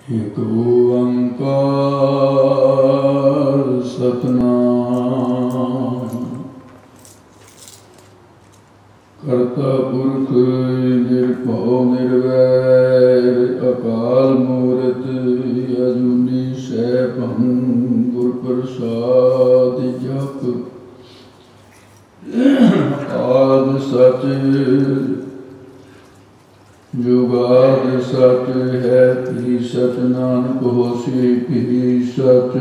एक ओंकार सतनाम करता पुरख निर्भौ निर्वैर अकाल मूरत अजूनी सैभं गुर प्रसाद जप आद सच जुगाद सच है भी सच नानक होसी भी सच।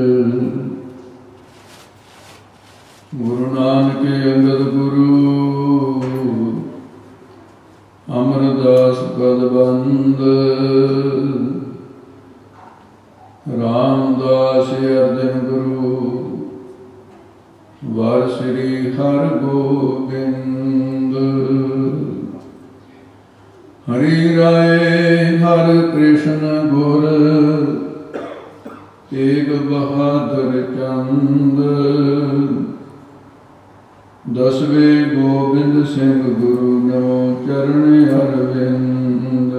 गुरु नानक अंगद गुरु अमरदास पदबंद रामदास अर्जन गुरु वर श्री हर गोबिंद। हरि राय हर कृष्ण गुर तेग बहादुर चंद। दसवे गोबिंद सिंह गुरु नौ चरण अरविंद।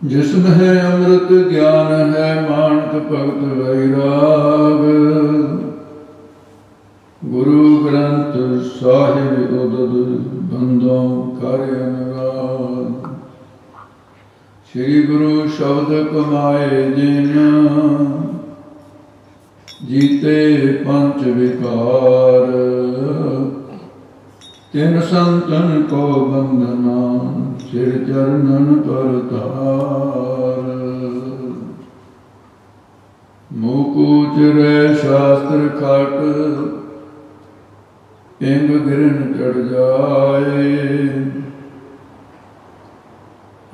जिसमें है अमृत ज्ञान है मानक भगत वैराग। गुरु ग्रंथ साहिब उदद बंदों कर अनुराग। श्री गुरु शब्द कमाए जिन जीते पंच विकार। तिन संतन को बंदना सिर चरणन पर तार। मुकूच रे शास्त्र खाट इंग गिरन चढ़ जाए।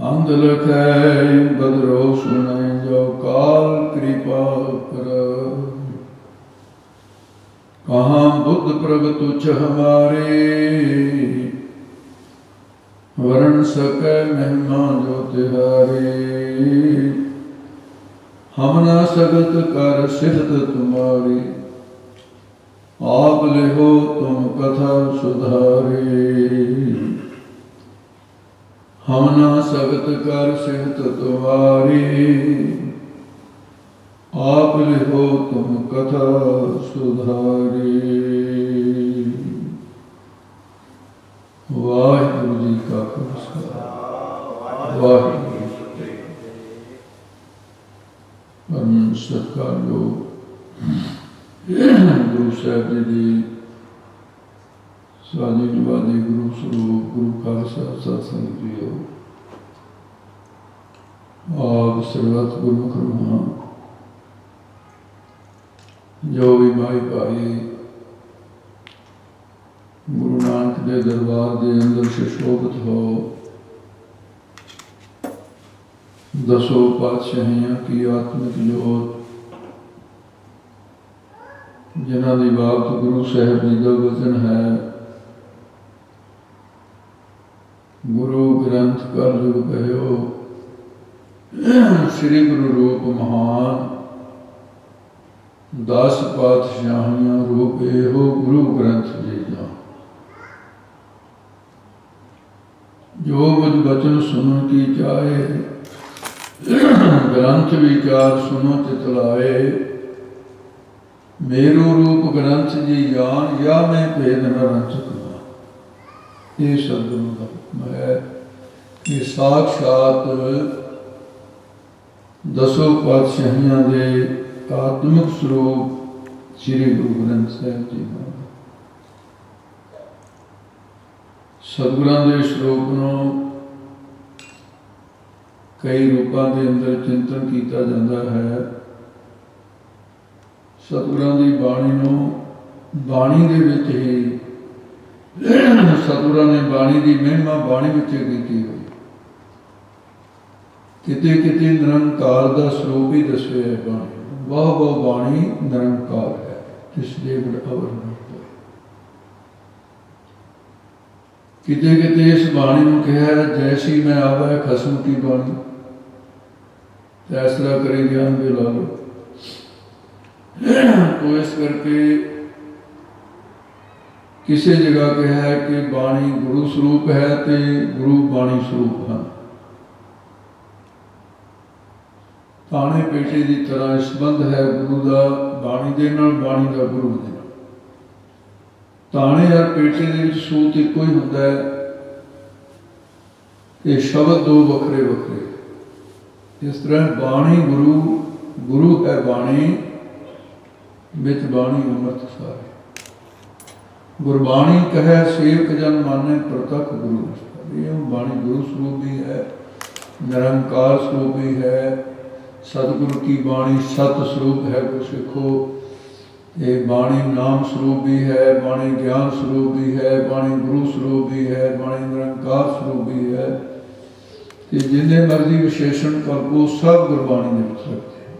अंध लखै बदरो सुनै जो काल कृपा कर। कहाँ बुद्ध प्रभ तुच्छ हमारे वरण सकै महिमा जो तिहारे। हम न सगत कर सिद्ध तुम्हारी आप लिहो तुम कथा सुधारे। हम न सगत कर सिद्ध तुम्हारी आप लिहो तुम कथा सुधारे। वाहिगुरु जी का खालसा वाहिगुरु जी परम सत्कारयोग गुरु साहब जी की साजी निवादी गुरु स्वरूप गुरु खालसा सत्संग जीओ। आप सर्वत गुरमुख रूहां जो भी माई भाई गुरु नानक के दरबार के अंदर सुशोभित हो। दसों पातशाहियों की आत्मिक जोत जिन्हों की बात गुरु साहब जी का वचन है। गुरु ग्रंथ कर जुग कहो श्री गुरु रूप महान। 10 पातशाहियां रूप एहो गुरु ग्रंथ जी जा। जो मुझ बचन सुन की चाहे ग्रंथ विचार सुनो चितलाए। मेरो रूप ग्रंथ जी जान या मैं भेद न रच सकता। ये सदगुरु का हुक्म है कि साक्षात 10 पातशाहियां दे आत्मिक स्वरूप श्री गुरु ग्रंथ साहिब जी का सतगुरां दे स्वरूप नूं कई रूपों के अंदर चिंतन किया जाता है। सतगुरां दी बाणी नूं बाणी दे विच ही सतगुरां ने बाणी की महिमा बाणी विच कीती हुई। किते किते निरंकार का स्वरूप ही दसिया है बाणी। वह बाणी निरंकार है तिसदे गुण अवर न होए। किते किते इस बाणी नूं कहा जैसी मैं आवे खसम की बाणी फैसला करे ज्ञान भी ला लो। तो इस करके किसी जगह कहा है कि बाणी गुरु स्वरूप है तो गुरु बाणी स्वरूप है। ताने पेटे की तरह संबंध है गुरु का बाणी दे नाल, बाणी का गुरु दे नाल। ताने और पेटे के सूत एको ही होंदा है कि शब्द दो वखरे वखरे। इस तरह बाणी गुरु, गुरु है बाणी, बिच बाणी अमृत सारे। गुरबाणी कहे सेवक जन माने प्रतख गुरु। ये बाणी गुरु स्वरूप भी है, निरंकार स्वरूप भी है। सतगुरु की बाणी सत स्वरूप है गुरसिखो। ये बाणी नाम स्वरूप भी है, बाणी ज्ञान स्वरूप भी है, बाणी गुरु स्वरूप भी है, बाणी निरंकार स्वरूप भी है। कि जिन्हें मर्जी विशेषण कर लो सब गुरबाणी में सकते हैं।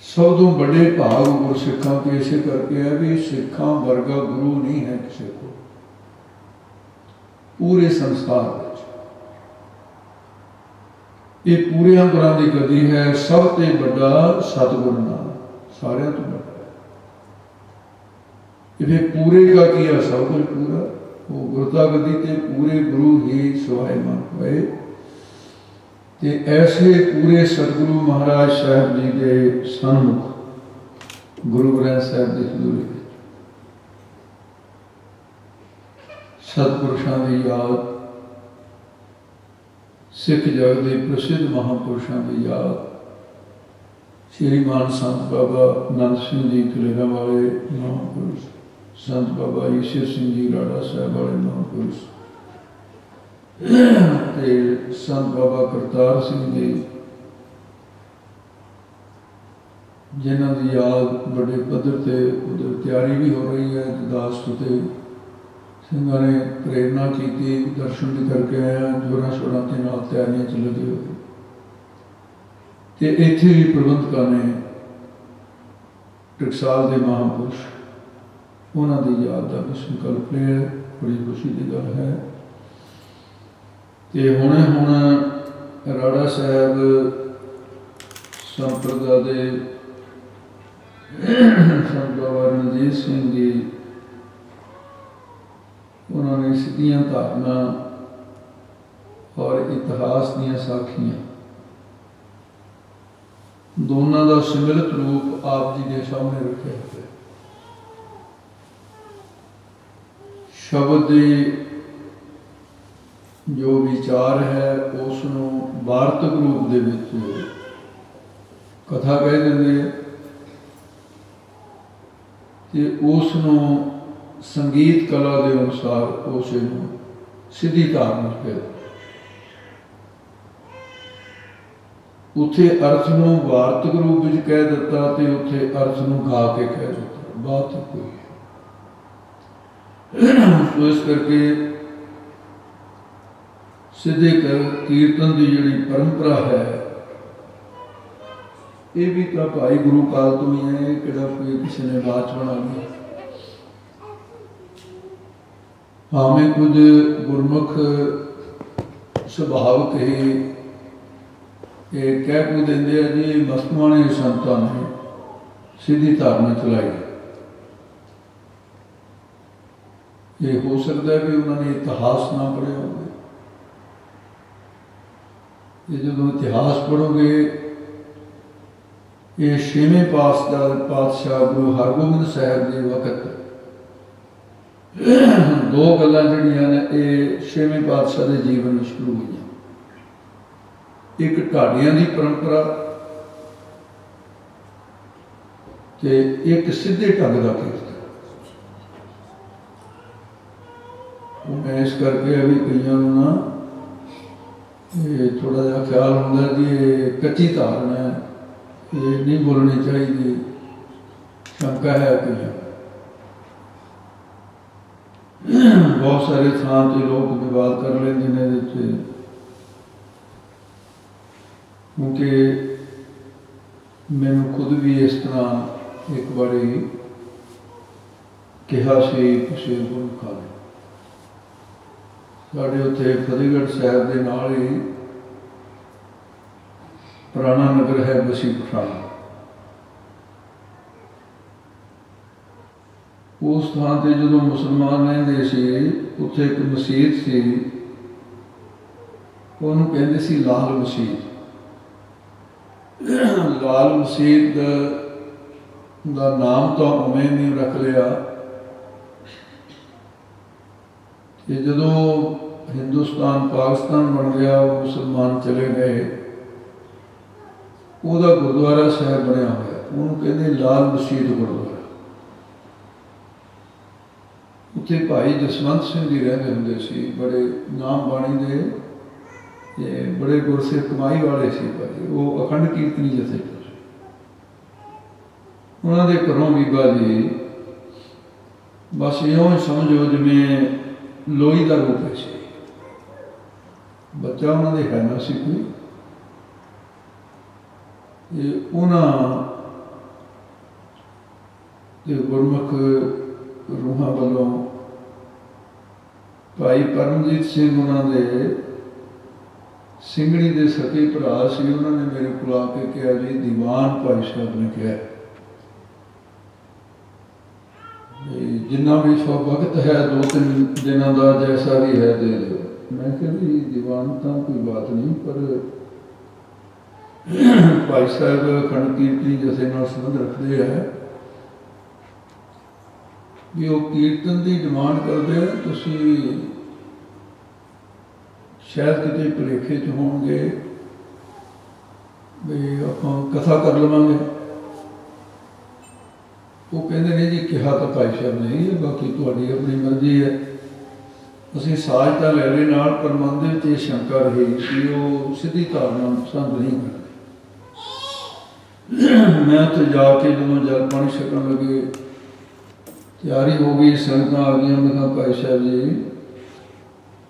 सब तो बड़े भाग गुरसिखा के इसे करके है भी सिखा वर्गा गुरु नहीं है किसी को पूरे संसार में। ये पूरे गुरां की गति है, सब ते बड़ा सतगुरु नाम सारे तो बड़ा है। ये पूरे का किया सब कुछ पूरा, वो गुरता गति ते पूरे गुरु ही सवाए मन हुए। ते ऐसे पूरे सतगुरु महाराज साहब जी के सन्मुख गुरु ग्रंथ साहब की हजूरी सतपुरुषों की याद, सिख जगत के प्रसिद्ध महापुरुषों की याद, श्रीमान संत बाबा नंद सिंह जी कलेरा वाले महापुरुष, संत बाबा ईश्वर सिंह जी राड़ा साहब वाले महापुरुष, संत बाबा करतार सिंह जी जिन्हों की याद बड़े पद्धर से उधर तैयारी भी हो रही है। दास फतेह सिंह ने प्रेरणा की थी, दर्शन भी करके आया, जोरा शोरा के नाल तैयारियां चल रही हो। इत्थे भी प्रबंधकों ने टकसाल के महापुरुष उन्होंने याद का भी संकल्प लिया। बड़ी खुशी की गल है। तो हुणे हुण राड़ा साहब संप्रदा दे संत बाबा रणजीत सिंह जी उन्होंने सीधियां धारणा और इतिहास दीयां साखियां दोनों का सम्मिलित रूप आप जी के सामने रखे हुए। शब्द की जो विचार है उसनों वार्तक रूप दे विच कथा कह देंगे ते उसनों संगीत कला के अनुसार उस सीधी धारणा कह उथे अर्थ नूं वार्तक रूप में कह दिता ते उथे अर्थ नूं गा के कह दिता। बात कोई तो इस करके सीधे कर कीर्तन की जी परंपरा है ये भी तो भाई गुरु काल तो ही है, कि कोई किसी ने बात बना ली। हमें कुछ गुरमुख स्वभाव कही कह को देंगे जी मस्तमा ने संतां ने सीधी धारणा चलाई। ये हो सकता है कि उन्होंने इतिहास ना पढ़े होंगे। ये जो इतिहास पढ़ोगे ये छेवें पातशाह गुरु हरगोबिंद साहब के वक्त दो गल्लां जिहड़ियां ने ये छेवें पातशाह के जीवन में शुरू हुई। एक ढाडियां की परंपरा ते एक सीधे ढंग का कीर्तन। मैं इस करके अभी कईयों ना ये थोड़ा जहा ख्याल होंगे कि ये कच्ची धारणा है, ये नहीं बोलनी चाहिए, शंका है कईयों। बहुत सारे थान से लोग विवाद कर लेंगे ने क्योंकि मैंने खुद भी इस तरह एक बारी कहा से किसी गुरमुखा ने साढ़े उत्थे फतेहगढ़ साहब के नाल ही पुराना नगर है बसी पठाना। उस थान से जो मुसलमान रहते सी उत्थे एक मसीत सी, उन्होंने कहते सी लाल मसीत। लाल मसीत ਦਾ ਨਾਮ ਤਾਂ ਉਵੇਂ ਨਹੀਂ ਰੱਖ ਲਿਆ। ਤੇ ਜਦੋਂ ਹਿੰਦੁਸਤਾਨ ਪਾਕਿਸਤਾਨ ਬਣ ਗਿਆ, ਮੁਸਲਮਾਨ ਚਲੇ ਗਏ, ਉਹਦਾ ਗੁਰਦੁਆਰਾ ਸਾਹਿਬ ਬਣਿਆ ਹੋਇਆ, ਉਹਨੂੰ ਕਹਿੰਦੇ ਲਾਲ ਮਸੀਤ ਗੁਰਦੁਆਰਾ। ਉੱਥੇ ਭਾਈ ਜਸਵੰਤ ਸਿੰਘ ਜੀ ਰਹਿੰਦੇ ਹੁੰਦੇ ਸੀ, ਬੜੇ ਨਾਮ ਬਾਣੀ ਦੇ ਤੇ ਬੜੇ ਗੁਰਸਿੱਖ ਕਮਾਈ ਵਾਲੇ ਸੀ ਭਾਈ। ਉਹ ਅਖੰਡ ਕੀਰਤਨੀ ਜਥੇ ਉਹਨਾਂ ਦੇ ਘਰੋਂ ਬੀਬਾ ਜੀ ਬਸ ਇਉਂ ਹੀ ਸਮਝੋ ਜਿਵੇਂ ਲੋਈ ਦਾ ਰੂਪ ਸੀ। ਬੱਚਾ ਉਹਨਾਂ ਦੇ ਹੈ ਨਾ ਸੀ ਕੋਈ। ਤੇ ਉਹਨਾਂ ਦੇ ਗੁਰਮੁਖ ਰੂਹਾਂ ਵੱਲੋਂ ਭਾਈ ਪਰਮਜੀਤ ਸਿੰਘ ਉਹਨਾਂ ਦੇ ਸਿੰਘਣੀ ਦੇ ਸਕੇ ਭਰਾ ਸੀ। ਉਹਨਾਂ ਨੇ ਮੇਰੇ ਕੋਲ ਆ ਕੇ ਕਿਹਾ ਜੀ ਦੀਵਾਨ ਭਾਈ ਸਾਹਿਬ ਨੇ ਕਿਹਾ जिन्ना भी वक्त है 2-3 दिनों का जैसा भी है दे दो। मैं कह जी दीवान तो कोई बात नहीं, पर भाई साहब अखंड कीर्तनी जैसे नाल संबंध रखते हैं भी वो कीर्तन की डिमांड करते हैं। तुसी शायद कितने भुलेखे च होणगे भी आपां कथा कर लवांगे। वो कहते हैं जी कहा तो भाई साहब नहीं है, बाकी तुहाडी अपनी मर्जी है। असीं साज तो ले ले नाल, पर मन दे विच शंका रही कि वो सीधी धारणा पसंद नहीं करते। मैं उत्थे जाके जो जल पानी छकन लगे, तैयारी हो गई, संगतां आ गई। मैं कहा भाई साहब जी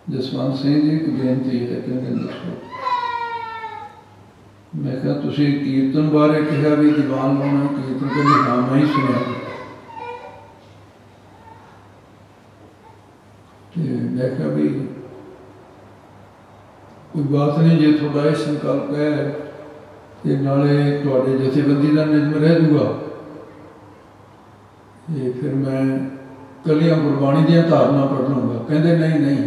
जसवंत सिंह जी एक बेनती है। कहते दसो। मैं कहा तुसी कीर्तन बारे कहा भी दीवान लाना, कीर्तन कहते हाँ मैं ही सुनिया। मैं कहा भी कोई बात नहीं, जो थोड़ा यह संकल्प है तो नाले तुहाडे जथेबंदी का निजम रह जूगा। फिर मैं कलियां गुरबाणी दी धारणा पढ़ लूँगा। कहते नहीं नहीं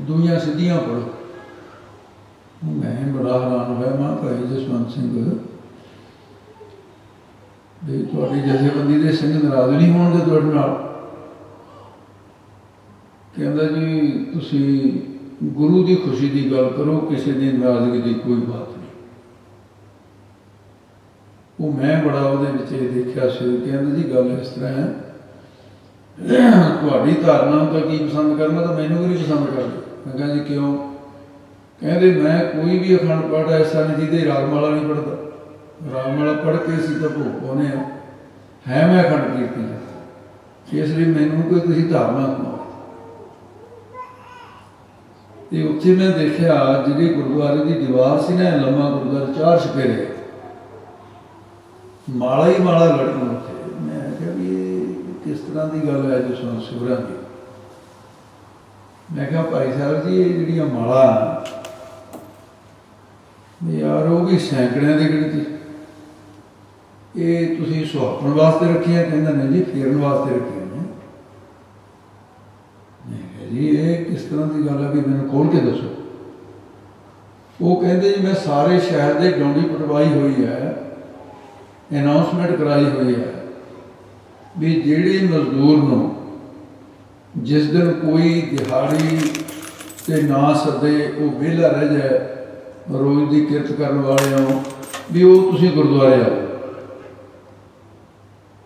दुनिया सीधियां पढ़ो। मैं बड़ा हैरान होया, मैं भाई जसवंत सिंह भी तुहाडी जथेबंदी के सिंह नाराज नहीं होणगे तुहाडे नाल। कहंदा जी तुसी गुरु की खुशी की गल करो, किसी की नाराजगी की कोई बात नहीं। वो मैं बड़ा वो देखा से। कहंदा जी गल इस तरह है, तुहाडी धारणा तो की पसंद करना, तो मैनू भी नहीं पसंद करते। मैं कहा जी क्यों? कहते मैं कोई भी अखंड पाठ ऐसा नहीं जिसे रागमाला नहीं पढ़ता। रागमाला पढ़ के असीं तो भोग पाउने है मैं अखंड कीर्तन, इसलिए मैनू कोई किसी धारणा सुनाओ। तो उत्थे मैं देखा जी गुरुद्वारे की दीवार से ना लम्मा गुरुद्वारा 4 छपेरे माला ही माला लड़न उत्थे। मैं क्या भी किस तरह की गल है जसवंत सिवरा की। मैं कहा भाई साहब जी ये जिहड़ियां माला यार वो भी सैकड़ियां की गिणती, ये तुसीं सुहापण वास्ते रखियां? कहंदा नहीं जी फेरन वास्ते रखियां। जी ये किस तरह की गल है भी मैंने खोल के दसो। वो कहते जी मैं सारे शहर के डोंडी पटवाई हुई है, अनाउंसमेंट कराई हुई है भी जिहड़े मजदूर नूं जिस दिन कोई दिहाड़ी ते ना सदे वो वेला रह जाए, रोज़ की किरत करने वाले हो भी वो तुसीं गुरुद्वारे आओ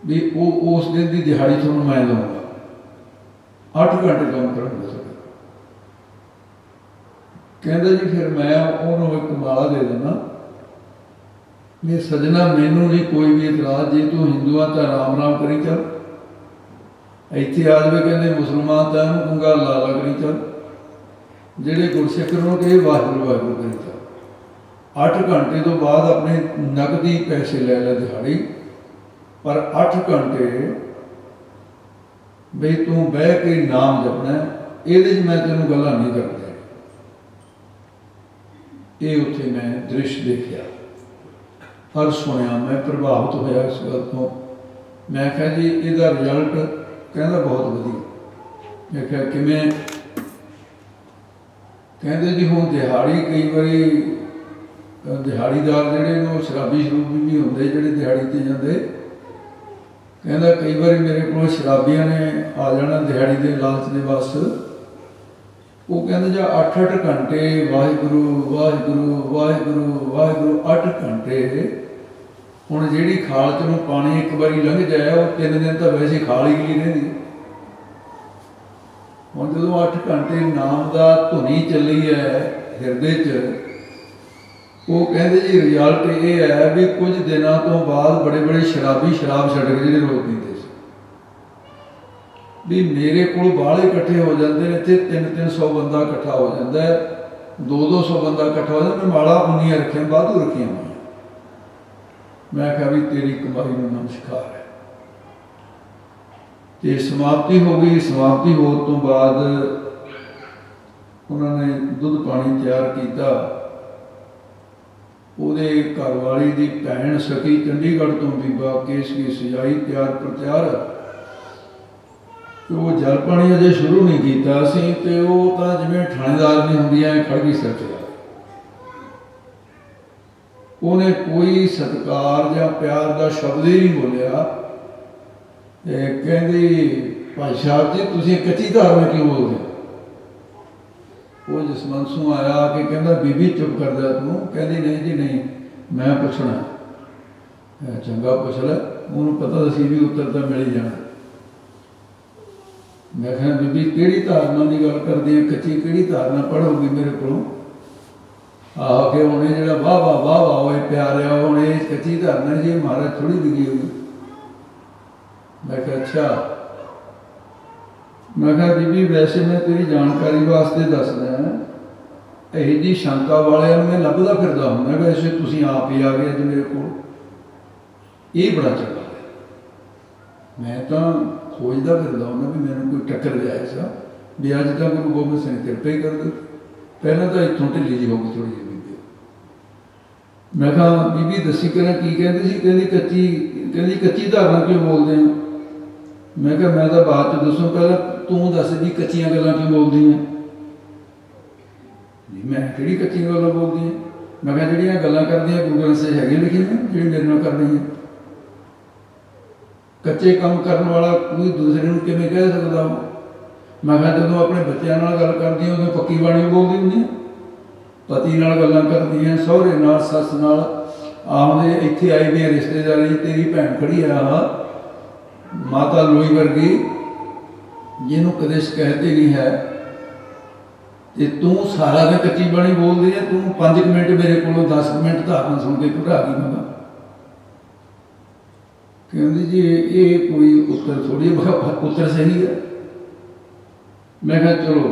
भी वो उस दिन की दिहाड़ी तुहानूं मैं दूँगा। 8 घंटे काम करेंगे सर। कहते जी फिर मैं उन्होंने एक माला दे देना भी सजना मैनू नहीं कोई भी इतराज, जे तू हिंदू तो राम राम करी चल, इत्थे आ जाए कहते मुसलमान तो इन्हूं पंगा ला ला करी चल, जेडे गुरसिख ने कहे वाहिगुरू वाहिगुरू करी चल। 8 घंटे तो बाद अपने नकदी पैसे ले लै दिहाड़ी, पर 8 घंटे बई तू बह के नाम जपना, ये मैं तेन गल्लां नहीं करता। ये उत्थे मैं दृश्य देखा और सुनिया, मैं प्रभावित होया इस गल तो। मैं कहा जी इसका रिजल्ट कहता बहुत वधिया। मैं कहा किवें? कहते जी हुण दिहाड़ी कई बारी दिहाड़ीदार जिहड़े ने वो शराबी शरूबी भी होंदे जिहड़े दिहाड़ी ते जांदे। कहंदा कई बार मेरे को शराबियां ने आ जाना दिहाड़ी के लालच के बस। वो कहते जा 8-8 घंटे वाहिगुरू वाहिगुरू वाहिगुरू वाहिगुरू 8 घंटे। हुण जिहड़ी खाल चों पानी एक बारी लंघ जाए वो 3 दिन तो वैसे खाल ही नहीं रहिंदी। हुण जदों 8 घंटे नाम का धुनी चली है हिरदे च, वो कहते जी रिजल्ट ये है भी कुछ दिनों तो बाद बड़े बड़े शराबी शराब छड्ड के जिहड़े लोग पींदे सी भी मेरे को बाहले इकट्ठे हो जाते हैं। इत्थे 300-300 बंदा इकट्ठा हो जाता है, 200-200 बंदा इकट्ठा हो जाता। मैं माड़ा उन्नियां रखियां वाधू रखियां हुई। मैं कहा भी तेरी कमाई में नमस्कार है। तो समाप्ति हो गई। समाप्ति होने तो बाद उन्होंने दुध पानी तैयार किया। ਉਹਦੇ घरवाली की भैन सखी चंडीगढ़ तो बीबा केस की सजाई तैयार पर तैयार। तो वो जल पानी अजे शुरू नहीं किया सी तो जिवें थानेदार नहीं होंदियां खड़गी सिर च ला। उन्हें कोई सत्कार या प्यार का शब्द ही नहीं बोलिया। कहती भाई साहब जी तुसीं कच्ची धार में क्यों बोलते हो? वो जसवंतों आया कि कहता बीबी चुप कर दिया तू। कहती नहीं जी नहीं मैं पुछना। चंगा पुछ लै, उन्होंने पता सी भी उत्तर तो मिल ही जाना। मैं कहा बीबी किहड़ी धारणा की गल करदी है, कच्ची किहड़ी धारणा पढ़ोगी मेरे को? आके उन्हें जो वाह वाह वाह वाह वो प्यारिया उन्हें कच्ची धारणा जी महाराज थोड़ी लिखी होगी। मैं कहा अच्छा। मैं कहा बीबी वैसे मैं तेरी जानकारी वास्ते दसदा यही जी शंका वाले मैं लभदा फिरदा हुंदा, वैसे तुसीं आप ही आ गए अज मेरे को, ये बड़ा चंगा है। मैं तो खोजदा फिरदा हुंदा भी मैनूं कोई टक्कर जाए सा भी अज तक गुरु गोबिंद सिंह किरपा ही कर दे। पहले तो इत्थों ढिली जी होगी थोड़ी जी बीबी। मैं कहा बीबी दसी करा की कहती सी? कहती कच्ची धारणा क्यों बोलते हैं? मैं कहा मैं तो बाद च दसूं, पहले तू दस भी कच्चियां गल्लां क्यों बोलदी है? जी मैं किहड़ी कच्चियां गल्लां बोलदी है? मैं कहा जिहड़ियां गल्लां करदियां गुरु ग्रंथ साहिब हैगियां लिखियां जिहड़ी मेरे नाल कर रही है। कच्चे काम करने वाला कोई दूसरे को किवें कह सकदा? मैं कहा जदों अपने बच्चों नाल गल करदी उदों पक्की बाणी बोलदी हुंदी। पति नाल गल्लां करदी सहुरे नाल सस नाल आउंदे इत्थे आई भी रिश्तेदारी तेरी भैन खड़ी आ माता लोई वर्गी जिन्हों कदे शिकायत ही नहीं है तो तू सारा दिन कच्ची बाणी बोलती है। तू 5 मिनट मेरे को 10 मिनट धारणा सुन के घबरा गई। मैं कहती जी ये कोई उत्तर थोड़ी उत्तर सही है। मैं कहा चलो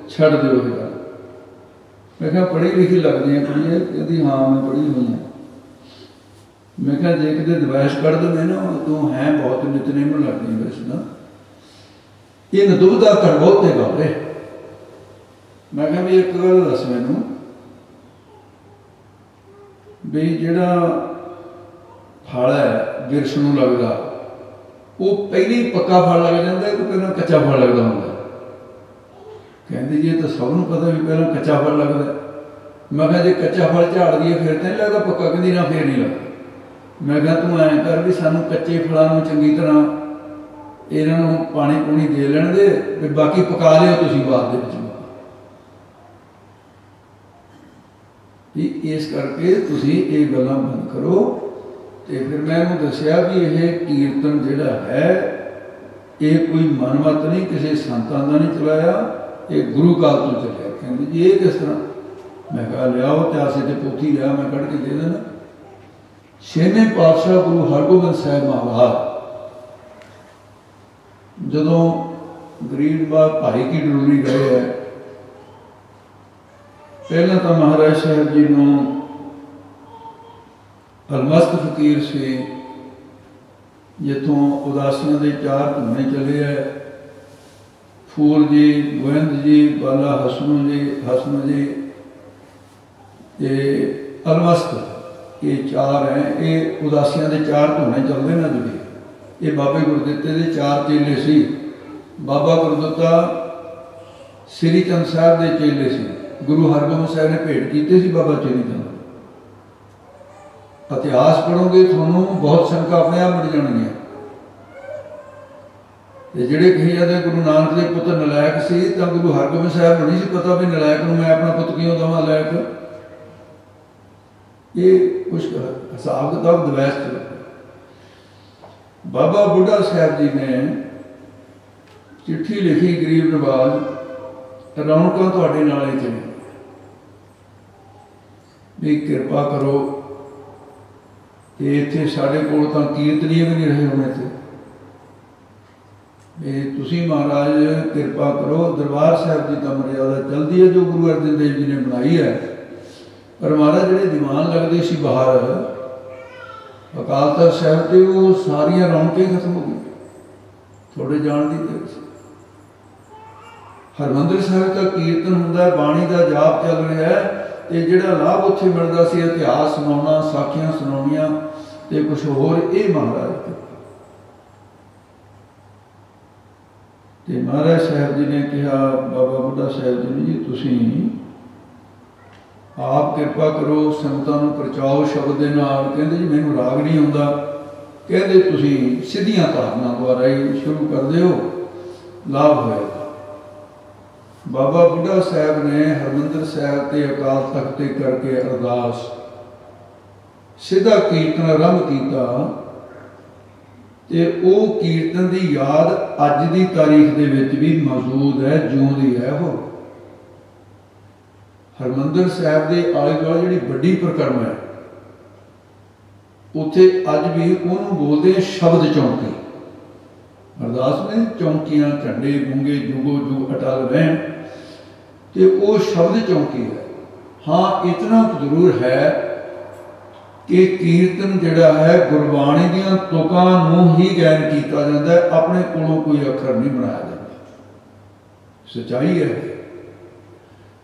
छड़ दो गल। मैं कहा पढ़ी लिखी लगती है कुड़िए? कहती हाँ मैं पढ़ी हुई है। मैं कहा जे किते दवैश कढ़ दे ना तू है बहुत नितनेम लगती वैसे ना ये दुबदा कर बहुते बाबे। मैं कहा भी एक गल दस मैनू भी जिहड़ा फल है बिरछ नूं लगदा वो पहले ही पक्का फल लग जाता है कि पहला कच्चा फल लगता होंगे? कहती जी तो सबनों पता भी पहला कच्चा फल लगता। मैं कहा जो कच्चा फल झाड़ दिए फिर तो नहीं लगता पक्का? कहती ना फिर नहीं लगता। मैं कहा तू ऐ कर भी सानू कच्चे फलों चंगी तरह इन्हों पानी पूनी दे लेने दे भी बाकी पका लियो तुसीं बाद दे विच। इस करके तुसीं ये गल्लां बंद करो। तो फिर मैं उन्होंने दसिया भी यह कीर्तन जिहड़ा है ये कोई मनमत नहीं किसी संतां दा नहीं चलाया, ये गुरु काल तो चलिया। कहंदे जी ये किस तरह? मैं कहा लियाओ त्यासे ते पोथी लिया मैं कढ़ के दे देना। 6वें पातशाह गुरु हरगोबिंद साहिब महाराज जदों गरीबबाग भाई की डोली गए है, पहला तो महाराज साहब जी नूं अलमस्त फकीर से जिथों उदासियां के 4 धुने चले है, फूल जी, गोविंद जी, बाला हसनू जी अलमस्त ये 4 हैं। ये उदासियां के 4 धुने चलते ना जुड़े। ये बाबे गुरदित्ते के 4 चेले सी। बाबा गुरदित्ता श्री चंद साहब के चेले से गुरु हरगोबिंद साहब ने भेंट की सी बाबा चेली चंद। इतिहास पढ़ोगे थोनों बहुत संख्या अपने आप मिल जाएगी। ਤੇ ਜਿਹੜੇ ਕਹੀ ਜਾਂਦੇ ਗੁਰੂ ਨਾਨਕ ਦੇ ਪੁੱਤ ਨਲਾਇਕ ਸੀ, ਤਾਂ ਗੁਰੂ ਹਰਗੋਬਿੰਦ ਸਾਹਿਬ ਨੂੰ ਨਹੀਂ ਸੀ ਪਤਾ ਵੀ ਨਲਾਇਕ ਨੂੰ ਮੈਂ ਆਪਣਾ ਪੁੱਤ ਕਿਉਂ ਦੇਵਾਂ ਲਾਇਕ। ਇਹ ਕੁਛ ਹਿਸਾਬ ਕਿਤਾਬ ਦਵੈਸ ਚ ਬਾਬਾ ਬੁੱਢਾ ਸਾਹਿਬ ਜੀ ਨੇ ਚਿੱਠੀ ਲਿਖੀ ਗਰੀਬ ਨਵਾਜ਼, ਰੌਣਕਾਂ ਤੁਹਾਡੇ ਨਾਲ ਹੀ ਚਲੀ ਵੀ ਕਿਰਪਾ ਕਰੋ। ਤੇ ਇੱਥੇ ਸਾਡੇ ਕੋਲ ਤਾਂ ਕੀਰਤਨੀਏ ਵੀ ਨਹੀਂ ਰਹੇ ਹੋਣੇ ਤੇ ਤੁਸੀਂ महाराज किरपा करो। दरबार साहब की तो मर्यादा चलती है जो गुरु अर्जन देव जी ने बनाई है, पर महाराज जो दीवान लगते सी बाहर अकाल तख्त साहब से वो सारिया रौनकें खत्म हो गई थोड़े जान की देर। हरमंदिर साहब का कीर्तन होंदा है, बाणी का जाप चल रहा है, तो जोड़ा लाभ उत्थे मिलता सी इतिहास सुनाना, साखियां सुनाउणियां ते कुछ होर, ये महाराज ਤੇ ਮਹਾਰਾਜ ਸਾਹਿਬ ਜੀ ਨੇ ਕਿਹਾ ਬਾਬਾ ਬੁੱਢਾ ਸਾਹਿਬ ਜੀ ਨੇ, ਜੀ ਤੁਸੀਂ ਆਪ ਕਿਰਪਾ ਕਰੋ, ਸੰਗਤਾਂ ਨੂੰ ਪ੍ਰਚਾਓ ਸ਼ਬਦ ਦੇ ਨਾਲ। ਕਹਿੰਦੇ ਜੀ ਮੈਨੂੰ ਰਾਗ ਨਹੀਂ ਆਉਂਦਾ। ਕਹਿੰਦੇ ਤੁਸੀਂ ਸਿੱਧੀਆਂ ਧਾਰਨਾ ਦੁਆਰਾ ਹੀ ਸ਼ੁਰੂ ਕਰ ਦਿਓ, ਲਾਭ ਹੋਏਗਾ। ਬਾਬਾ ਬੁੱਢਾ ਸਾਹਿਬ ਨੇ ਹਰਮੰਦਰ ਸਾਹਿਬ ਤੇ ਅਕਾਲ ਤਖਤ ਤੇ ਕਰਕੇ ਅਰਦਾਸ, ਸਿੱਧਾ ਕੀਰਤਨ ਆਰੰਭ ਕੀਤਾ। ਤੇ ਉਹ ਕੀਰਤਨ ਦੀ ਯਾਦ ਅੱਜ ਦੀ ਤਾਰੀਖ ਦੇ ਵਿੱਚ ਵੀ ਮੌਜੂਦ ਹੈ, ਜਿਉਂਦੀ ਹੈ। ਉਹ ਹਰਮੰਦਰ ਸਾਹਿਬ ਦੇ ਆਲੇ ਦੁਆਲੇ ਜਿਹੜੀ ਵੱਡੀ ਪਰਿਕਰਮਾ ਹੈ, ਉੱਥੇ ਅੱਜ ਵੀ ਉਹਨੂੰ ਬੋਲਦੇ ਆ ਸ਼ਬਦ ਚੌਂਕੀ। ਅਰਦਾਸ ਨੇ ਚੌਂਕੀਆਂ ਝੰਡੇ ਗੁੰਗੇ ਜੁਗੋ ਜੁਗ ਅਟਲ ਰਹਿਣ, ਤੇ ਉਹ ਸ਼ਬਦ ਚੌਂਕੀ ਹੈ। ਹਾਂ ਇਤਨਾ ਜ਼ਰੂਰ ਹੈ कि कीर्तन जिहड़ा है गुरबाणी दीआं तुकां नूं ही गायन कीता जाता है, अपने कोलों कोई अखर नहीं बनाया जाता। सच्चाई है।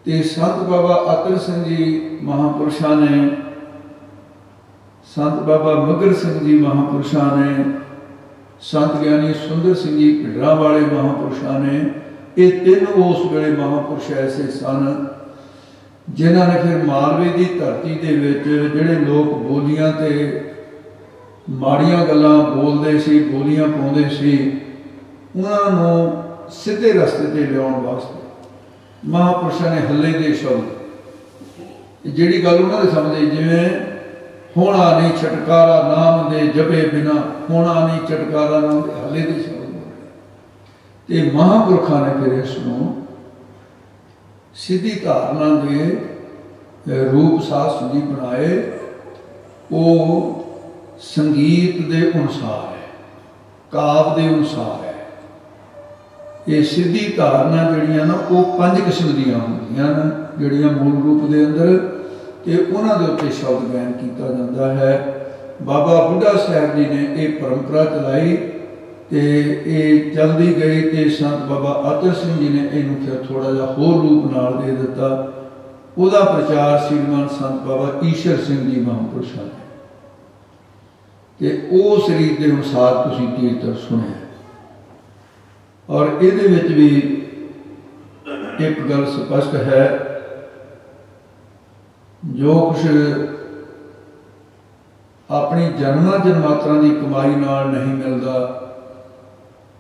ते संत बाबा अतर सिंह जी महापुरुषां ने, संत बाबा मगर सिंह जी महापुरुषां ने, संत ज्ञानी सुंदर सिंह जी भिडरां वाले महापुरुषां ने, ये तीन उस वेले महापुरुष ऐसे सन जिन्हों ने फिर मालवे की धरती के जोड़े लोग बोलियां ते माड़ियां गल्लां बोलते सी, बोलियां पाउंदे सी, उन्होंने सीधे रस्ते ते लियाउण वास्ते महापुरुषों ने हल्ले दे शब्द, जिहड़ी गल उन्होंने समझे जिवें होना नहीं छटकारा नाम दे जपे बिना, होना नहीं छटकारा नाम दे हल्ले दे शब्द। ते महापुरखों ने फिर इसनूं सीधी धारना के रूप शास्त्र जी बनाए। वो संगीत के अनुसार है, काव के अनुसार है। ये सीधी धारना जड़ियाँ ना वो 5 किस्म दियां होंदियां ने, जड़ियाँ मूल रूप के अंदर, ते उन्हां दे उत्ते शब्द गायन किया जाता है। बाबा बुढ़ा साहब जी ने ये परंपरा चलाई ते ये चलती गई, तो संत बाबा अतर सिंह जी ने इनू फिर थोड़ा जा होर रूप नाल दे दिता। उहदा प्रचार श्रीमान संत बाबा ईश्वर सिंह जी महापुरुषां ने, ते उस रीत के अनुसार तुसीं कीर्तन सुने। और इहदे विच भी एक गल स्पष्ट है, जो कुछ अपनी जन्मां जन्मांतरां की कमाई नाल नहीं मिलता,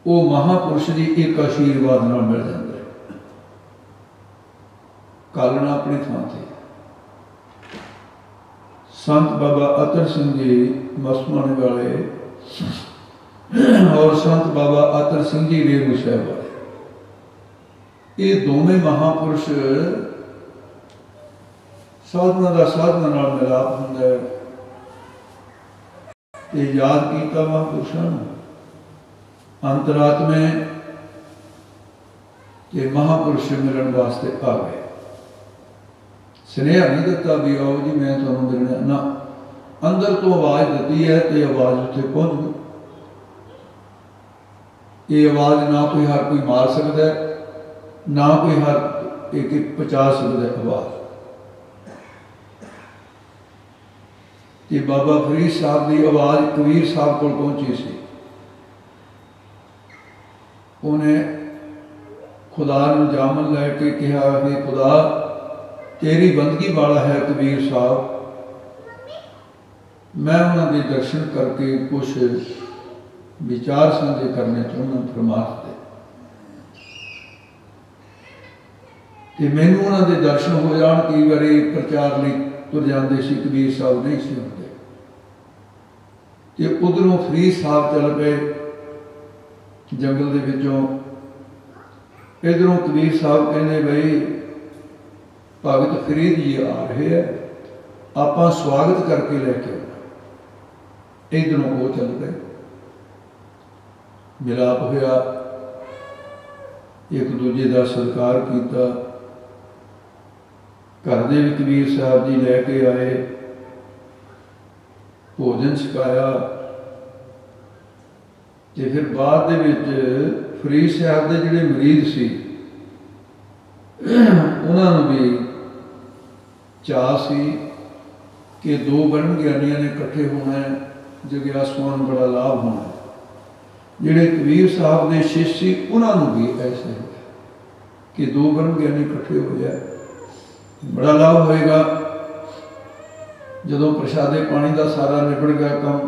वो महापुरुष की एक आशीर्वाद नाल मिल जाता है। कालना अपनी थां ते संत बाबा अतर सिंह जी मसमाने वाले और संत बाबा अतर सिंह जी रेणु साहब वाले, ये दोवें महापुरुष साधना का साधना नाल मिलाप हुंदा है। ते याद कीता महापुरुषां नूं अंतरात्मे के महापुरुष मिलन वास्ते आ गए। स्नेहा नहीं दिता भी आओ जी मैं तुहानूं मिलना ना, अंदर तो आवाज़ दी है तो आवाज़ उत्थे पहुँच गई। ये आवाज़ ना कोई हर कोई मार सकता है, ना कोई हर एक पहुँचा सकता है आवाज़। कि बाबा फरीद साहब की आवाज़ कबीर साहब को पहुँची सी। उन्हें खुदा नूं जामन लैके कहा कि खुदा तेरी बंदगी वाला है कबीर साहब, मैं उन्होंने दर्शन करके कुछ विचार साझे करने चाहना परमात्मा दे। ते मैनू उन्होंने दर्शन हो जान, कई बारी प्रचार लिए तुर जाते सी, कबीर साहब नहीं सी होंदे, ते उधरों फरीद साहब चल पे जंगल दे विचों, इधरों कबीर साहब कहने बई भगत फरीद जी आ रहे हैं, आपां स्वागत करके लैके आना। इधरों वो चल पे मिलाप होया, एक दूजे का सत्कार किया, घर दे भी कबीर साहब जी लैके आए, भोजन छकाया, ते फिर बाद दे विच फरीद साहब के जिहड़े मरीद सी उन्होंने भी चाह सी कि दो ब्रह्म ज्ञानियों ने इकट्ठे होना है, जग्यासुआं नूं बड़ा लाभ होना है। जिहड़े कबीर साहब के शिष्य सी उन्होंने भी ऐसे हो कि दो ब्रह्म ज्ञानी इकट्ठे हो जाए, बड़ा लाभ होएगा। जदों प्रसादे पानी का सारा निबड़ गया काम,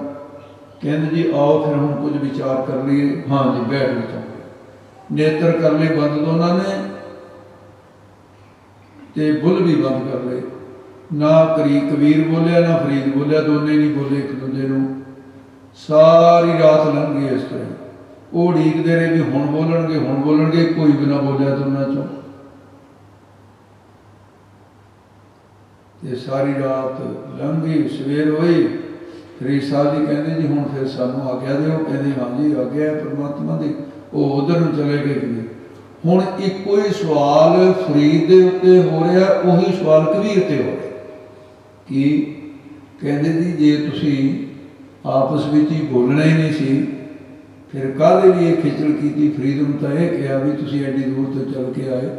कहते जी आओ फिर हम कुछ विचार कर लीए। हाँ जी, बैठ गए, नेत्र कर ले बंद दोनों ने, ते बुल भी बंद कर ले, ना कबीर बोलिया ना फरीद बोलिया, दोने नहीं बोले एक दूजे नूं। सारी रात लंघ गई इस तरह, वो उड़ीकते रहे भी हुण बोलणगे, कोई भी ना बोलिया दोनों चों। ते सारी रात लंघ गई, सवेर हुई, फरीद साहब जी कहते जी हुण फिर सानू आग्या दो। कहते हाँ जी आग्या है परमात्मा की। वो उधर नूं चले गए कबीर। हुण इक्को ही सवाल फरीद दे उत्ते हो रहा, उही सवाल कबीर ते हो रहा कि कहते जी जे तुसी आपस में ही बोलना ही नहीं सी, फिर काहदे लिए खिचल की। फरीद नूं तां इह कहा भी तुसी एडी दूर तो चल के आए।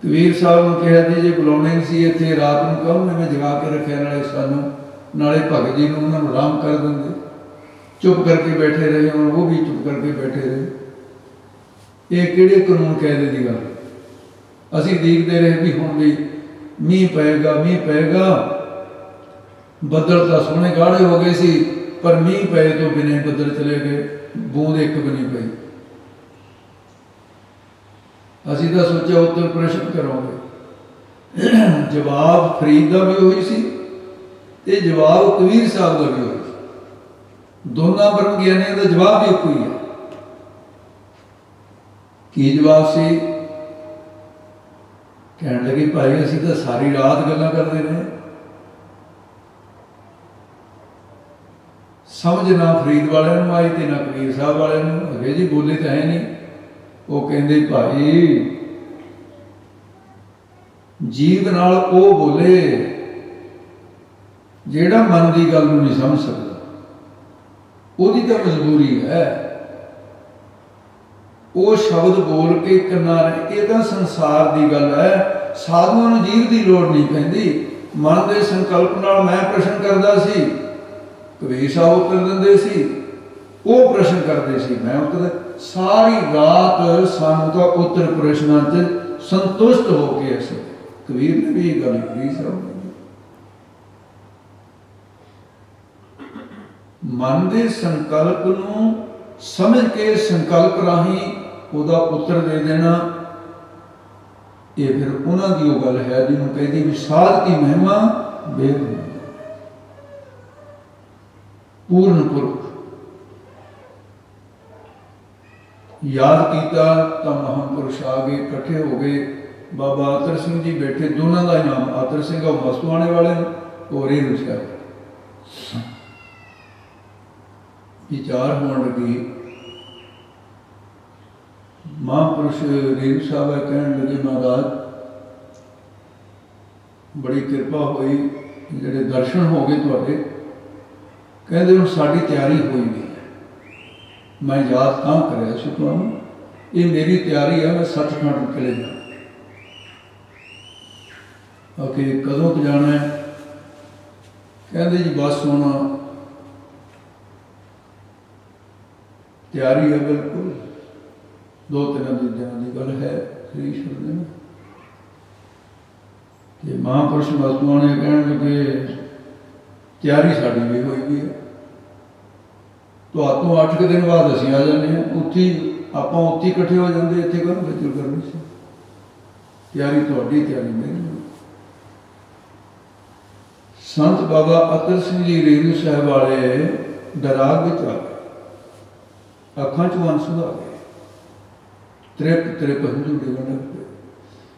कबीर साहब ने कहा जी जे बुलाने नहीं सी इत्थे, रात नूं कौन ने मैं जगा के रखे, नाले सानू नाले भगत जी नूं उन्हां नूं आराम कर देंगे। चुप करके बैठे रहे, वो भी चुप करके बैठे रहे। ये किहड़े कानून कायदे की गल? असीं देखते रहे भी हुण भी मीह पेगा, मीह पेगा। बदल तो सोहने गाढ़े हो गए सी, पर मीह पे तो बिने बदल चले गए, बूंद एक भी नहीं पई। असीं तो सोचा उत्तर प्रश्न करोगे, जवाब फरीद का भी होई सी ते जवाब कबीर साहब का भी होई सी। दोनों ब्रह्म ज्ञानियों का जवाब भी एक ही है। की जवाब सी? कहण लगे भाई असीं तो सारी रात गल्लां करते रहे, समझ ना फरीद वाले नूं आई ते ना कबीर साहब वाले नूं। अगे जी बोले तो है नहीं। वो कहते भाई जीव नाल वो बोले जेड़ा मन की गल नहीं समझ सकता, उसकी तो मजबूरी है। वो शब्द बोल के कन्ना रहे, ये तो संसार की गल है। साधुओं नूं जीव की लोड़ नहीं पैंदी। मन के संकल्प नाल मैं प्रश्न करता सी, कबीर साहब उत्तर दिंदे सी, वो प्रश्न करते सी, मैं उत्तर। सारी रात सानू तो उत्तर प्रश्नों से संतुष्ट होके अस कबीर ने भी गल कही साहब ने। मन के संकल्प नूं समझ के संकल्प राही उहदा उत्तर दे देना, ये फिर उन्हां दी वो गल है जिन्होंने कहती भी साध की महिमा बेद पूर्ण पुरख। याद किया तो महापुरुष आ गए, इकट्ठे हो गए। बाबा आतर सिंह जी बैठे, दोनों का नाम आतर सिंह मस्तुआने वाले और ये रुचया। विचार होने लगी, महापुरुष रेणु साहब कहने लगे महाराज बड़ी कृपा हुई, जेडे दर्शन हो गए थोड़े। कहते हुण साडी तैयारी हुई भी है, मैं याद तां कराया सी तुहानूं, ये मेरी तैयारी है, मैं सचखंड चले जाना। ओके कदों क जाना है? कहते जी बस हुण तैयारी है, बिल्कुल 2-3 दिनों की गल है। श्री ईश्वर ने महापुरुष मस्तुआने कहने लगे तैयारी साड़ी भी हुई भी है। तो 8 दिन बाद असीं आ जाते हैं, उत्थे आप उत्थे इकट्ठे हो जाते, इत्थे कौन खिचल करनी सी। तैयारी तुहाडी, तैयारी मेरी। संत बाबा अतर सिंह जी रेणू साहब वाले दराग विच आ गए, अखां चों आंसू आ गए, त्रिप त्रिप हंझू डिगण लग पे।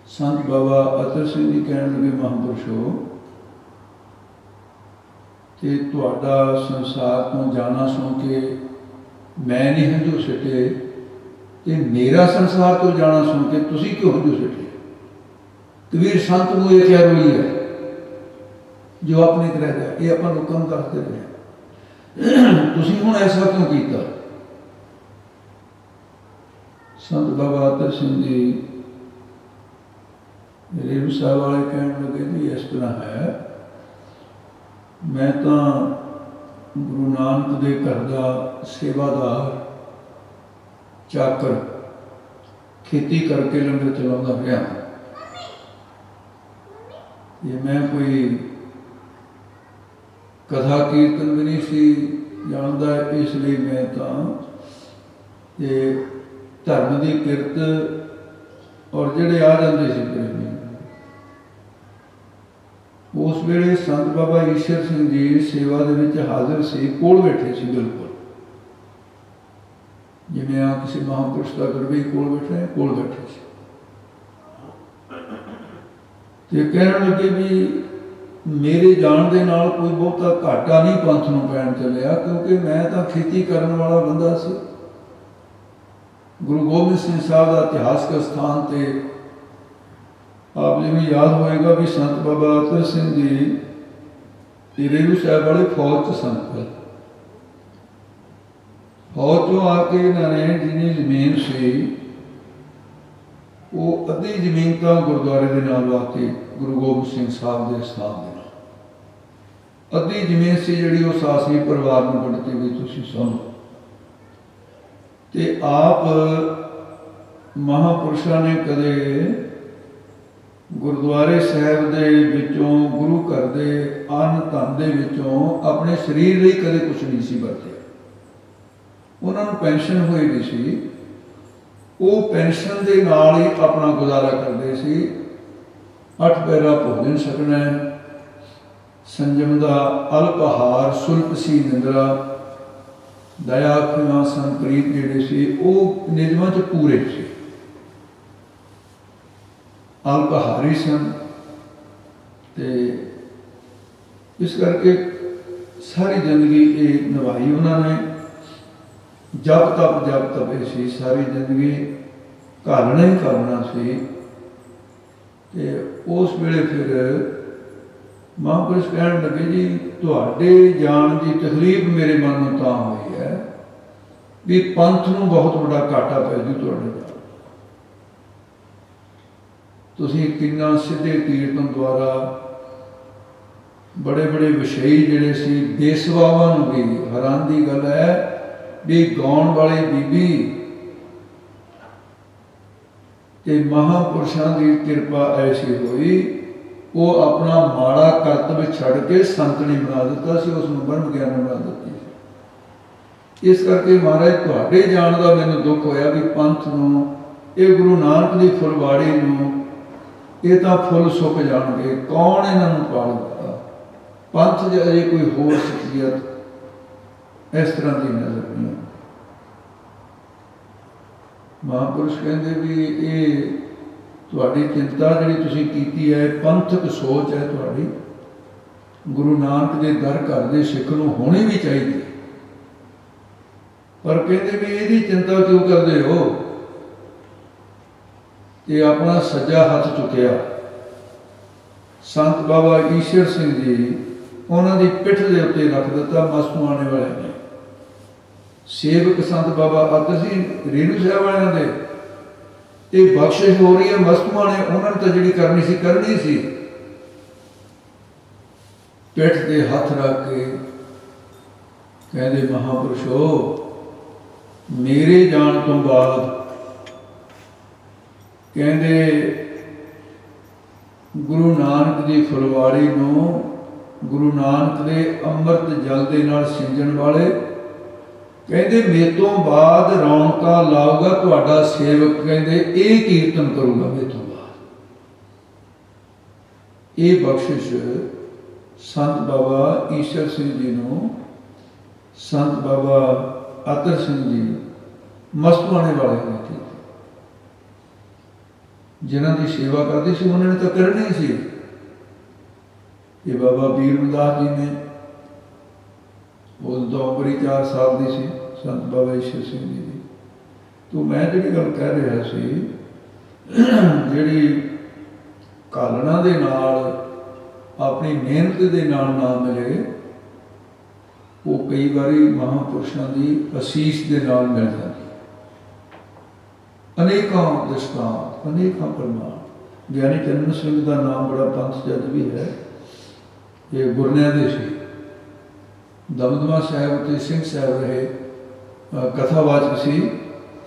संत बाबा अतर सिंह जी कहण लगे, महापुरुषो कि तुहाडा संसार तो जाना सुन के मैं नहीं हंझू सिटे, ते मेरा संसार तो जाना सुन के तुसीं क्यों हंझू सिटे। कबीर संत को यह क्या रोई है जो अपने रह गया, ये आप लोगों को दसते रहे, तुसीं हुण ऐसा क्यों कीता। संत बाबा अतर सिंह जी रेणू साहब वाले कहण लगे जी इस तरह है, मैं तो गुरु नानक दे घर का सेवादार चाकर खेती करके लंगर चलाता रहा। ये मैं कोई कथा कीर्तन भी नहीं सी जानता, इसलिए मैं तो ये धर्म की किरत और जेड़े आ जाते सी प्रेमी। उस वेले संत बाबा ईश्वर सिंह जी सेवा दे विच हाजिर से कोल बैठे सी, बिल्कुल जिवें आ किसी महापुरुष का गरबी कोल बैठे, कोल बैठे सी। ते कहण लगे भी मेरे जान दे नाल कोई बहुता घाटा नहीं पंथ नूं पैण चलिया, क्योंकि मैं तो खेती करन वाला बंदा सी। गुरु गोबिंद सिंह साहब का इतिहासक स्थान ते आप जी भी याद होएगा भी संत बाबा अतर सिंह जी रेणू साहब वाले फौज च सन। फौज चों आके इन्होंने जिन्नी जमीन सी वो अद्धी जमीन तो गुरुद्वारे के नाल वास्ते गुरु गोबिंद सिंह साहब के स्थान के नाल, अद्धी जमीन सी जिहड़ी वो सासी परिवार नूं वंडती भी तुसीं सुनो। ते आप महापुरुषों ने कदे गुरुद्वारे साहब दे विचों गुरु घर दे अन्न धन दे विचों अपने शरीर लिए कदे कुछ नहीं सी वरते। उन्होंने पेंशन हुई नहीं सी, वो पेंशन के नाल ही अपना गुजारा करते सी। 8 पैरा भोजन छकना, संजम का अल्पहार, सुल्प सी निंद्रा, दया खिमा संप्रीत जिहड़े सी वो निजमां च पूरे सी, अल्पहारी सन। ते इस करके सारी जिंदगी ये निभाई उन्होंने, जब तप सी सारी जिंदगी घालना ही घालना सी। ते उस वेले फिर महापुरुष कहण लगे जी तुहाडे जान की तकलीफ मेरे मन में तां हुई है भी पंथ नूं बहुत बड़ा घाटा पै जू तुहाडे नाल। तुसीं किन्ना सीधे कीर्तन द्वारा बड़े बड़े विषयी जिहड़े सी बेसवावां नूं भी, हैरान की गल है भी गाउण वाली बीबी ते महापुरुषों की कृपा ऐसी हुई वो अपना माड़ा करतब छड़ के संतनी बना दिता सी, उसनूं ब्रह्म ज्ञान बना दिती। इस करके महाराज तुहाडे जाण दा मैनूं दुख होया भी पंथ नूं ये गुरु नानक की फुलवाड़ी नूं ये तो फुल सुक जाणगे, कौन इन्हां नूं पालूगा। पंथ च अजे कोई होर शख्सियत इस तरह की नजर नहीं। महापुरुष कहते भी ये तुहाडी चिंता जिहड़ी तुसीं कीती है पंथक सोच है तुहाडी, गुरु नानक के दर घर के सिख नूं होनी भी चाहिए, पर कहते भी इहदी चिंता क्यों करते हो। ये अपना सज्जा हाथ चुकया संत बाबा ईश्वर सिंह जी उन्होंने पिठ के उत्ते रख दिता मस्तूआने वाले ने। सेवक संत बाबा अतर सिंह रेणू साहब वाले दे ये बख्शिश हो रही है, मस्तूआने उन्होंने तो जी करनी सी करनी सी। पिठ के हथ रख के कहते महापुरुषो मेरे जान तो बाद कहते गुरु नानक की फुलवाड़ी नूं गुरु नानक दे अमृत जल दे नाल सिंजण वाले कहते मेरे तो बाद रौनका लाऊगा तुहाडा सेवक कहते ये कीर्तन करूँगा मेरे तो बाद। ये बख्शिश संत बाबा ईश्वर सिंह जी नूं संत बाबा आतर सिंह जी मस्तवाने वाले ने थी जिन्हों की सेवा करती सी उन्होंने तो करनी सी। ये बाबा बीरमदास जी ने उस तो उम्र 4 साल की सी संत बाबा ईश्वर सिंह जी की। तो मैं जी गल कह रहा सी जी कालना दे नाल अपनी मेहनत के नाल ना मिले वो कई बारी महापुरुषों की असीस के नाल मिल जाती। अनेकों दृष्टांत अनेकों प्रमाण। ज्ञानी चरण सिंह का नाम बड़ा पंथ जज भी है। ये गुरनिया दे सी दमदमा साहब ते सिंह साहब रहे कथावाचक सी।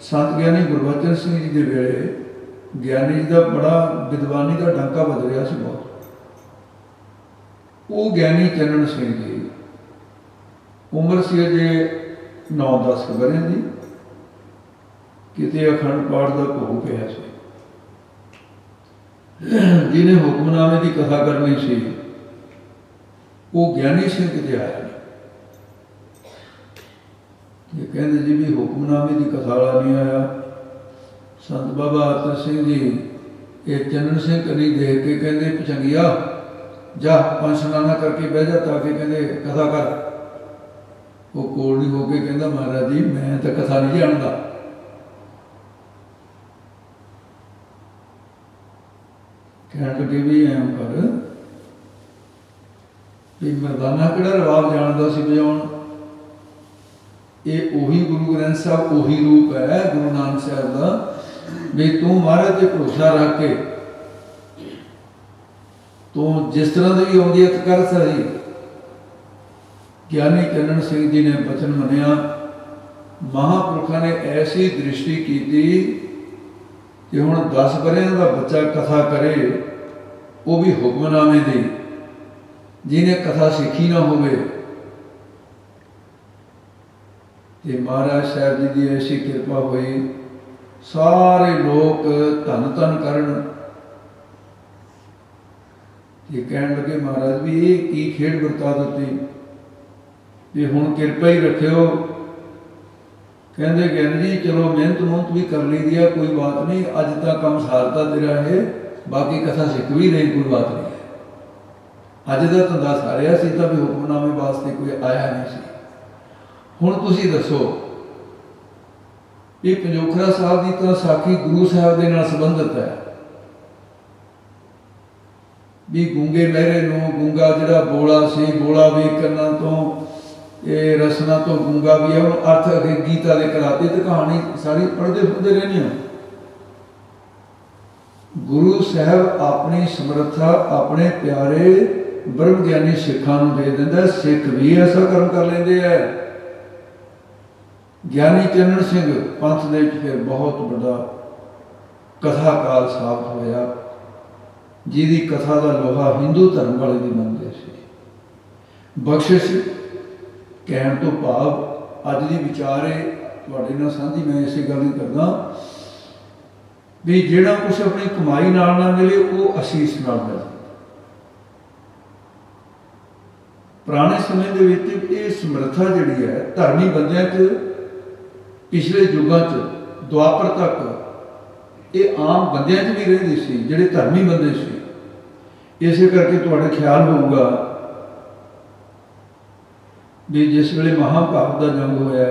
संत ज्ञानी गुरबचन सिंह जी के वेले ज्ञानी जी का बड़ा विद्वानी का डांका बज रहा सी बहुत। वो ज्ञानी चरण सिंह जी उम्र सी अजे 9-10 वरियां की किते अखंड पाठ का भोग पिया सी। जिन्हें हुक्मनामे की कथा करनी सी वो ज्ञानी सिंह किते आया ये कहते जी भी हुक्मनामे की कथा वाला नहीं आया। संत बाबा आतर सिंह जी ये चरण सिंह करी देख के कहते पचंगिया जा पंचनाना करके बह जा ताकि कहते कथा कर। वो कोल नहीं होके कहता महाराज जी मैं तो कथा नहीं जानता। कहने लगे भी एम कर भी मरदाना किहड़ा रवाब जानता सी बजाउण। ये उही गुरु ग्रंथ साहब उही रूप है गुरु नानक साहब का भी तू महाराज ते भरोसा रख के तू जिस तरह की भी आउंदी कर सही। ज्ञानी चरण सिंह जी ने बचन मनिया। महापुरुषों ने ऐसी दृष्टि की कि हुण 10 वरियां का बच्चा कथा करे वो भी हुक्मनामे दी जिन्हें कथा सीखी ना होवे। ते महाराज साहब जी की ऐसी कृपा हुई सारे लोग धन धन करन। ये कहने लगे महाराज भी ये की खेड वरता दी भी हुण कृपा ही रखियो। कहते ज्ञानी जी चलो मेहनत मुहनत भी कर ली दी है कोई बात नहीं अज तक काम सारता तेरा है बाकी कथा सीख भी नहीं कोई बात नहीं है। अज का धंधा सारिया सी तो भी हुक्मनामे वास्ते कोई आया नहीं सी। हुण तुसीं दसो ये पंजोखरा साहब की तो साखी गुरु साहब के नाल संबंधित है भी गूंगे लहरे नूं गूंगा जिहड़ा बोला सी बोला भी करना तो ये रसना तो गूंगा भी है। अर्थ अगे गीता के कराते तो कहानी सारी पढ़ते सुनते रहने। गुरु साहब अपनी समर्था अपने प्यारे ब्रह्म ज्ञानी सिखां नूं दे दिंदा। सिख भी ऐसा कर्म कर लेंदे है। ज्ञानी चरण सिंह पंथ दे विच फिर बहुत बड़ा कथाकार साबित होया जिहदी कथा का लोहा हिंदू धर्म वाले भी मनते सी। बख्शिश कहण तो भाव अज दी विचार है तुहाडे नाल साझी मैं इसे गल नहीं करदा भी जिहड़ा कुछ अपनी कमाई नाल ना मिले वो असीस नाल मिले। पुराने समय दे विच ये समर्था जिहड़ी है धर्मी बंदियां च पिछले युगां च द्वापर तक ये आम बंदियां च भी रहिंदी सी जिहड़े धर्मी बंदे सी। इसे करके तुहाडे ख्याल होगा भी जिस वेले महाभारत का जंग होया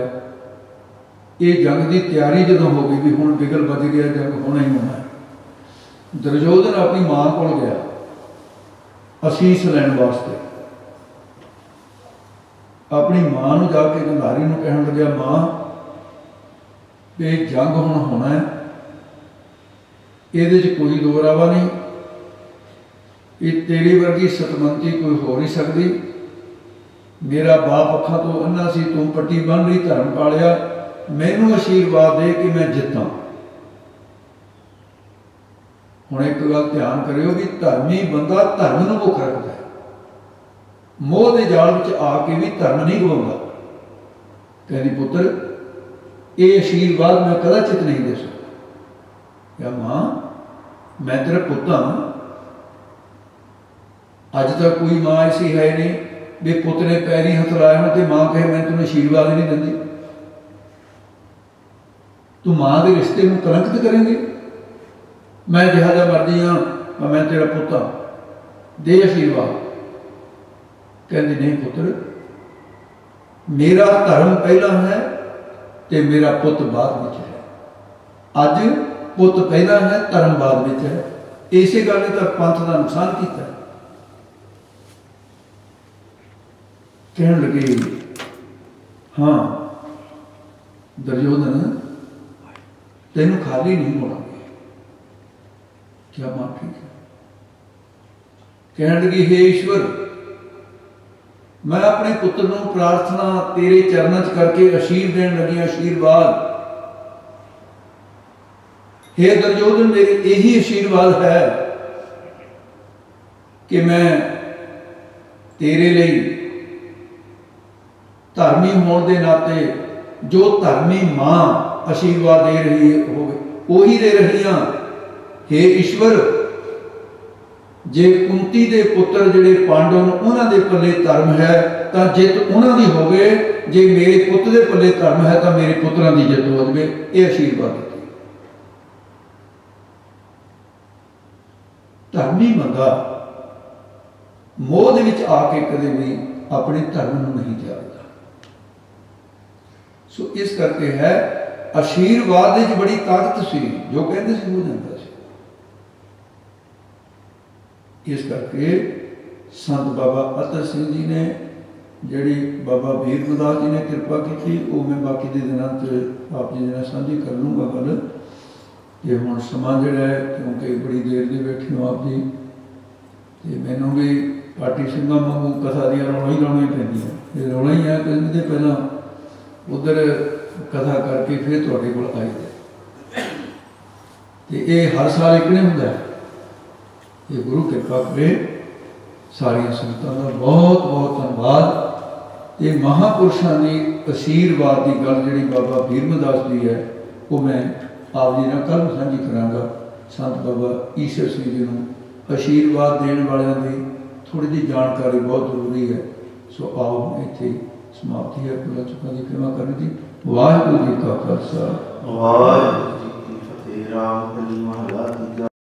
ये जंग की तैयारी जो हो गई भी हुण बिगल बज गया जंग होना ही होना है। दुर्योधन अपनी मां को गया असीस लैण वास्ते। अपनी मां नूं जाके गंधारी नूं कहण लग्या मां ये जंग हुण होना है ये कोई दो रावा नहीं ये तेरी वर्गी सतमंती कोई हो नहीं सकती। मेरा बाप अखा तो अन्ना सी तू पट्टी बन रही धर्म पालिया मैनू आशीर्वाद दे कि मैं जिता। हुण एक गल ध्यान करियो कि धर्मी बंदा धर्म नूं मुख रखता है मोह के जाल में आके भी धर्म नहीं गवाਉਂਦਾ। कहती पुत्र ये आशीर्वाद मैं कदाचित नहीं दे सकता। या मां मैं तेरा पुत हाँ, अज तक कोई मां ऐसी है नहीं भी पुत ने पैरी हथ लाया तो मां कहे मैं तुम्हें आशीर्वाद नहीं देंगी। तू मां के रिश्ते में कलंकित करेंगे। मैं जिहा मर्जी हाँ, मैं तेरा पुत हाँ, दे आशीर्वाद। कहती नहीं पुत्र, मेरा धर्म पहला है तो मेरा पुत बाद में है। अज पुत पहला है, धर्म बाद में है। इसे गल ने तो पंथ का नुकसान किया। कहने लगे हाँ दुर्योधन तेन खाली नहीं मोड़ांगे। क्या मां ठीक है? कहने लगी हे ईश्वर, मैं अपने पुत्र को प्रार्थना तेरे चरणों च करके आशीर देन लगी। आशीर्वाद हे दुर्योधन, मेरे यही आशीर्वाद है कि मैं तेरे लिए धर्मी होने के नाते जो धर्मी मां आशीर्वाद दे रही हो वही दे रही हाँ। हे ईश्वर, जे कुंती दे पुत्र जिहड़े पांडव ने उन्हां दे पल्ले धर्म है तो जित उन्हां दी होवे, जे मेरे पुत्र दे पल्ले धर्म है तो मेरे पुत्रां दी जित हो जाए। ये आशीर्वाद दित्ते। धर्मी बंदा मोह दे विच आके कदे भी अपने धर्म नूं नहीं त्यागदा। सो इस करके है आशीर्वाद विच बड़ी ताकत सी, जो कहते सी हो जाता सी। इस करके संत बाबा अतर सिंह जी ने जिहड़ी बाबा वीर गुरदास जी ने कृपा की, वो मैं बाकी के दिनों आप जी ने साझी कर लूँगा गल। कि हुण समा जिहड़ा है, क्योंकि बड़ी देर दे बैठे हो आप जी, तो मैनू भी पार्टी सिंघां वांगू कथा दी रौला ही लाउणियां पैंदियां। रौला ही है कहते पहला उधर कथा करके फिर तुहाडे कोल आई है। तो ये हर साल एक नहीं हुंदा। ये गुरु कृपा करे। सारिया संगतां दा बहुत बहुत धन्यवाद। ये महापुरुषों की आशीर्वाद की गल जिहड़ी बाबा भीरमदास जी है, वो मैं आप जी नाल कल साझी करांगा। संत बाबा ईश्वर सिंह जी को आशीर्वाद देने वालों की थोड़ी जी जानकारी बहुत जरूरी है। सो आओ इत्थे समाप्ति है खुला चुका की कृपा करनी जी। वाहिगुरू जी का खालसा वाहिगुरू जी की फतेह। राम कली महला।